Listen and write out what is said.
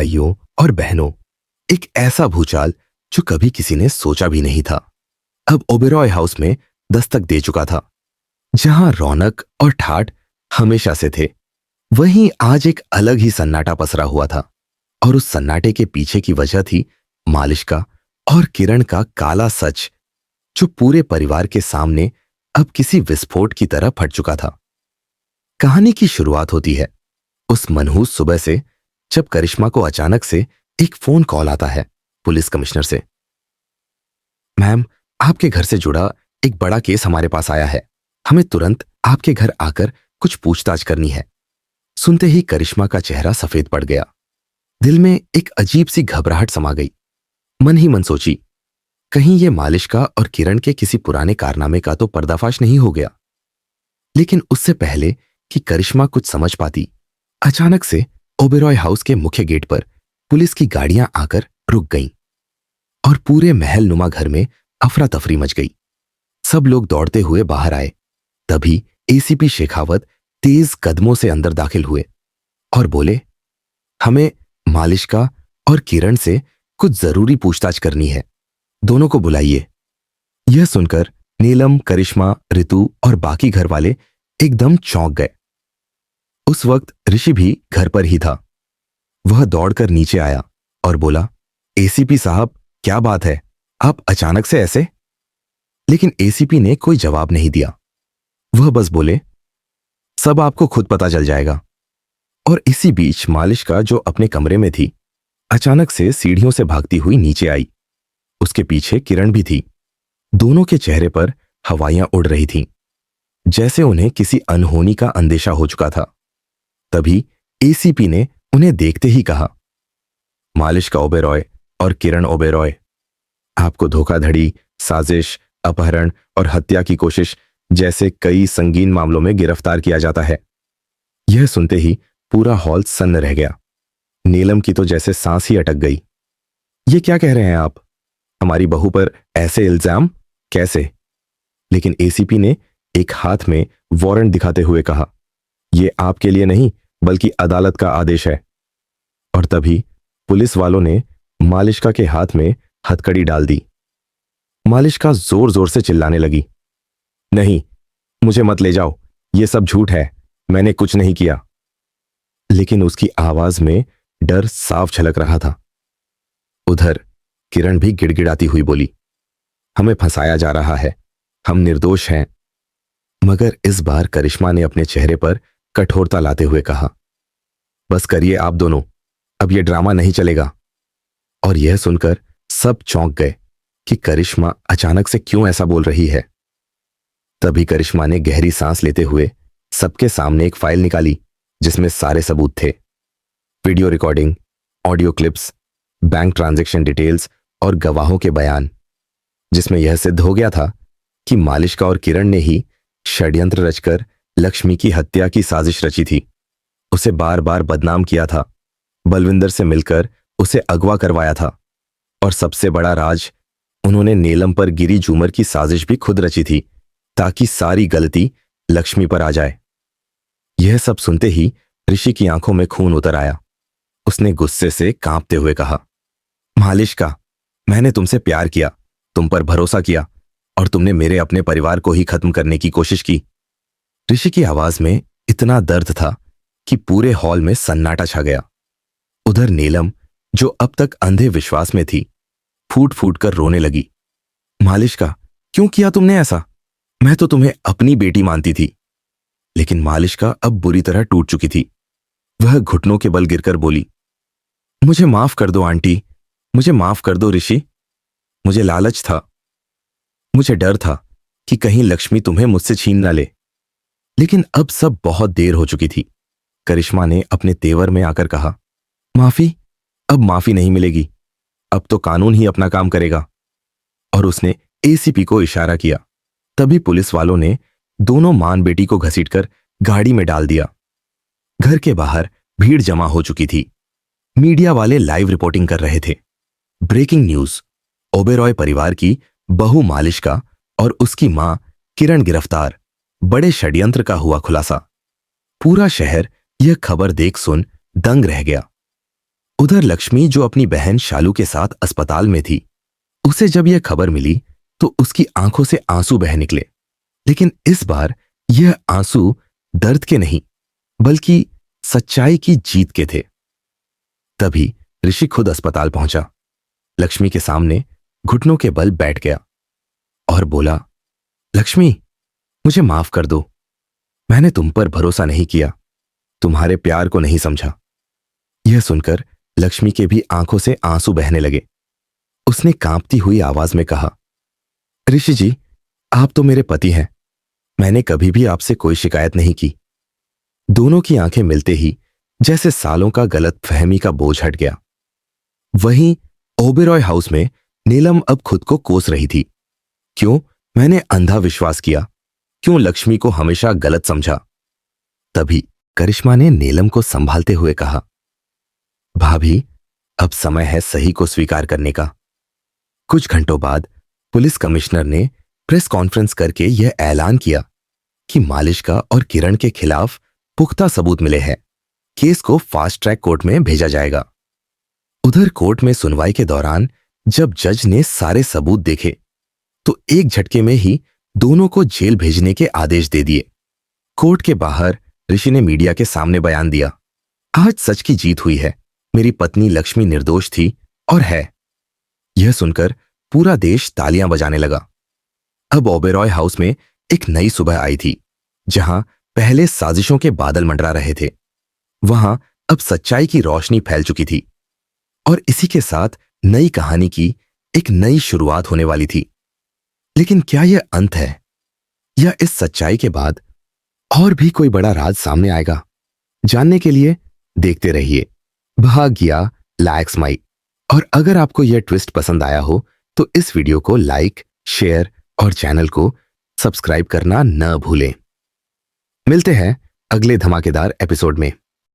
भाइयों और बहनों, एक ऐसा भूचाल जो कभी किसी ने सोचा भी नहीं था अब ओबेरॉय हाउस में दस्तक दे चुका था। जहां रौनक और ठाठ हमेशा से थे, वहीं आज एक अलग ही सन्नाटा पसरा हुआ था। और उस सन्नाटे के पीछे की वजह थी मालिश्का और किरण का काला सच, जो पूरे परिवार के सामने अब किसी विस्फोट की तरह फट चुका था। कहानी की शुरुआत होती है उस मनहूस सुबह से, जब करिश्मा को अचानक से एक फोन कॉल आता है पुलिस कमिश्नर से। मैम, आपके घर से जुड़ा एक बड़ा केस हमारे पास आया है। हमें तुरंत आपके घर आकर कुछ पूछताछ करनी है। सुनते ही करिश्मा का चेहरा सफेद पड़ गया। दिल में एक अजीब सी घबराहट समा गई। मन ही मन सोची, कहीं ये मालिश्का और किरण के किसी पुराने कारनामे का तो पर्दाफाश नहीं हो गया। लेकिन उससे पहले कि करिश्मा कुछ समझ पाती, अचानक से ओबेरॉय हाउस के मुख्य गेट पर पुलिस की गाड़ियां आकर रुक गईं और पूरे महल नुमा घर में अफरा तफरी मच गई। सब लोग दौड़ते हुए बाहर आए। तभी एसीपी शेखावत तेज कदमों से अंदर दाखिल हुए और बोले, हमें मालिश्का और किरण से कुछ जरूरी पूछताछ करनी है। दोनों को बुलाइए। यह सुनकर नीलम, करिश्मा, रितु और बाकी घर वाले एकदम चौंक गए। उस वक्त ऋषि भी घर पर ही था। वह दौड़कर नीचे आया और बोला, एसीपी साहब, क्या बात है, आप अचानक से ऐसे? लेकिन एसीपी ने कोई जवाब नहीं दिया। वह बस बोले, सब आपको खुद पता चल जाएगा। और इसी बीच मालिश्का, जो अपने कमरे में थी, अचानक से सीढ़ियों से भागती हुई नीचे आई। उसके पीछे किरण भी थी। दोनों के चेहरे पर हवाइयां उड़ रही थीं, जैसे उन्हें किसी अनहोनी का अंदेशा हो चुका था। तभी एसीपी ने उन्हें देखते ही कहा, मालिश्का ओबेरॉय और किरण ओबेरॉय, आपको धोखाधड़ी, साजिश, अपहरण और हत्या की कोशिश जैसे कई संगीन मामलों में गिरफ्तार किया जाता है। यह सुनते ही पूरा हॉल सन्न रह गया। नीलम की तो जैसे सांस ही अटक गई। ये क्या कह रहे हैं आप? हमारी बहू पर ऐसे इल्जाम कैसे? लेकिन एसीपी ने एक हाथ में वारंट दिखाते हुए कहा, यह आपके लिए नहीं बल्कि अदालत का आदेश है। और तभी पुलिस वालों ने मालिश्का के हाथ में हथकड़ी डाल दी। मालिश्का जोर जोर से चिल्लाने लगी, नहीं, मुझे मत ले जाओ, यह सब झूठ है, मैंने कुछ नहीं किया। लेकिन उसकी आवाज में डर साफ झलक रहा था। उधर किरण भी गिड़गिड़ाती हुई बोली, हमें फंसाया जा रहा है, हम निर्दोष हैं। मगर इस बार करिश्मा ने अपने चेहरे पर कठोरता लाते हुए कहा, बस करिए आप दोनों, अब यह ड्रामा नहीं चलेगा। और यह सुनकर सब चौंक गए कि करिश्मा अचानक से क्यों ऐसा बोल रही है। तभी करिश्मा ने गहरी सांस लेते हुए सबके सामने एक फाइल निकाली, जिसमें सारे सबूत थे। Video recording, audio clips, bank transaction details और गवाहों के बयान, जिसमें यह सिद्ध हो गया था कि मालिश्का और किरण ने ही षड्यंत्र रचकर लक्ष्मी की हत्या की साजिश रची थी। उसे बार बार बदनाम किया था, बलविंदर से मिलकर उसे अगवा करवाया था। और सबसे बड़ा राज, उन्होंने नीलम पर गिरी झूमर की साजिश भी खुद रची थी, ताकि सारी गलती लक्ष्मी पर आ जाए। यह सब सुनते ही ऋषि की आंखों में खून उतर आया। उसने गुस्से से कांपते हुए कहा, मालिश्का, मैंने तुमसे प्यार किया, तुम पर भरोसा किया, और तुमने मेरे अपने परिवार को ही खत्म करने की कोशिश की। ऋषि की आवाज में इतना दर्द था कि पूरे हॉल में सन्नाटा छा गया। उधर नीलम, जो अब तक अंधे विश्वास में थी, फूट फूट कर रोने लगी। मालिश्का, क्यों किया तुमने ऐसा? मैं तो तुम्हें अपनी बेटी मानती थी। लेकिन मालिश्का अब बुरी तरह टूट चुकी थी। वह घुटनों के बल गिरकर बोली, मुझे माफ कर दो आंटी, मुझे माफ कर दो ऋषि। मुझे लालच था, मुझे डर था कि कहीं लक्ष्मी तुम्हें मुझसे छीन ना ले। लेकिन अब सब बहुत देर हो चुकी थी। करिश्मा ने अपने तेवर में आकर कहा, माफी? अब माफी नहीं मिलेगी, अब तो कानून ही अपना काम करेगा। और उसने एसीपी को इशारा किया। तभी पुलिस वालों ने दोनों मां बेटी को घसीटकर गाड़ी में डाल दिया। घर के बाहर भीड़ जमा हो चुकी थी। मीडिया वाले लाइव रिपोर्टिंग कर रहे थे। ब्रेकिंग न्यूज, ओबेरॉय परिवार की बहू मालिश्का और उसकी मां किरण गिरफ्तार, बड़े षड्यंत्र का हुआ खुलासा। पूरा शहर यह खबर देख सुन दंग रह गया। उधर लक्ष्मी, जो अपनी बहन शालू के साथ अस्पताल में थी, उसे जब यह खबर मिली तो उसकी आंखों से आंसू बह निकले। लेकिन इस बार यह आंसू दर्द के नहीं, बल्कि सच्चाई की जीत के थे। तभी ऋषि खुद अस्पताल पहुंचा, लक्ष्मी के सामने घुटनों के बल बैठ गया और बोला, लक्ष्मी, मुझे माफ कर दो। मैंने तुम पर भरोसा नहीं किया, तुम्हारे प्यार को नहीं समझा। यह सुनकर लक्ष्मी के भी आंखों से आंसू बहने लगे। उसने कांपती हुई आवाज में कहा, ऋषि जी, आप तो मेरे पति हैं। मैंने कभी भी आपसे कोई शिकायत नहीं की। दोनों की आंखें मिलते ही जैसे सालों का गलतफहमी का बोझ हट गया। वहीं ओबेरॉय हाउस में नीलम अब खुद को कोस रही थी। क्यों मैंने अंधा विश्वास किया? क्यों लक्ष्मी को हमेशा गलत समझा? तभी करिश्मा ने नीलम को संभालते हुए कहा, भाभी, अब समय है सही को स्वीकार करने का। कुछ घंटों बाद पुलिस कमिश्नर ने प्रेस कॉन्फ्रेंस करके यह ऐलान किया कि मालिश्का और किरण के खिलाफ पुख्ता सबूत मिले हैं। केस को फास्ट ट्रैक कोर्ट में भेजा जाएगा। उधर कोर्ट में सुनवाई के दौरान जब जज ने सारे सबूत देखे तो एक झटके में ही दोनों को जेल भेजने के आदेश दे दिए। कोर्ट के बाहर ऋषि ने मीडिया के सामने बयान दिया, आज सच की जीत हुई है। मेरी पत्नी लक्ष्मी निर्दोष थी और है। यह सुनकर पूरा देश तालियां बजाने लगा। अब ओबेरॉय हाउस में एक नई सुबह आई थी। जहां पहले साजिशों के बादल मंडरा रहे थे, वहां अब सच्चाई की रोशनी फैल चुकी थी और इसी के साथ नई कहानी की एक नई शुरुआत होने वाली थी। लेकिन क्या यह अंत है, या इस सच्चाई के बाद और भी कोई बड़ा राज सामने आएगा? जानने के लिए देखते रहिए भाग्या लाइक्स माई। और अगर आपको यह ट्विस्ट पसंद आया हो तो इस वीडियो को लाइक, शेयर और चैनल को सब्सक्राइब करना न भूलें। मिलते हैं अगले धमाकेदार एपिसोड में।